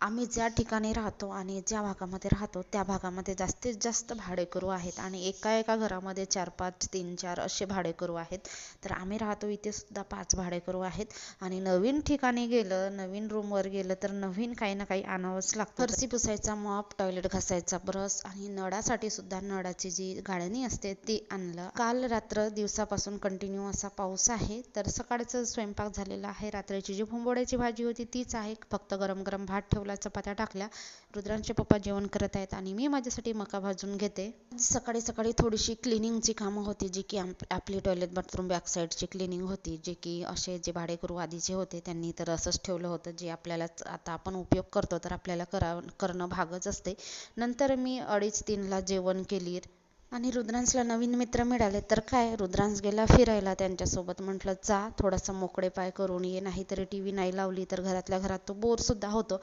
आम्ही ज्या ठिकाणी राहतो आणि ज्या भागामध्ये राहतो त्या भागामध्ये जास्तीत जास्त भाडेकरू आहेत आणि एका एका घरामध्ये 4-5 3-4 असे भाडेकरू आहेत. तर आम्ही राहतो इथे सुद्धा 5 भाडेकरू आहेत. आणि नवीन ठिकाणी गेलं, नवीन रूमवर गेलं तर नवीन काही ना काही आणावंच लागतं. फरशी पुसायचा मॉप, टॉयलेट घासायचा ब्रश आणि नळासाठी सुद्धा नळाची जी गाळणी असते ती आणलं. काल रात्र दिवसापासून कंटिन्यू असा पाऊस आहे. तर सकाळचं स्वयंपाक झालेला आहे. रात्रीची जी भुंबोड्याची भाजी होती तीच आहे, फक्त गरम गरम भात ठेवला, चपात्या टाकल्या. रुद्रांचे पप्पा जेवण करत आहेत आणि मी माझ्यासाठी मका भाजून घेते. सकाळी सकाळी थोडीशी क्लिनिंगची कामं होती, जी की आपली टॉयलेट बाथरूम बॅक साईडची क्लिनिंग होती, जे की असे जे भाडेकरू आधीचे होते त्यांनी तर असंच ठेवलं होतं, जे आपल्याला आता आपण उपयोग करतो तर आपल्याला करणं भागच असते. नंतर मी 2:30-3ला जेवण केली आणि रुद्रांशला नवीन मित्र मिळाले. तर काय, रुद्रांश गेला फिरायला त्यांच्यासोबत. म्हटलं जा थोडासा मोकळे पाय करून ये, नाहीतरी टी व्ही नाही लावली तर घरातल्या घरात तो बोर सुद्धा होतो.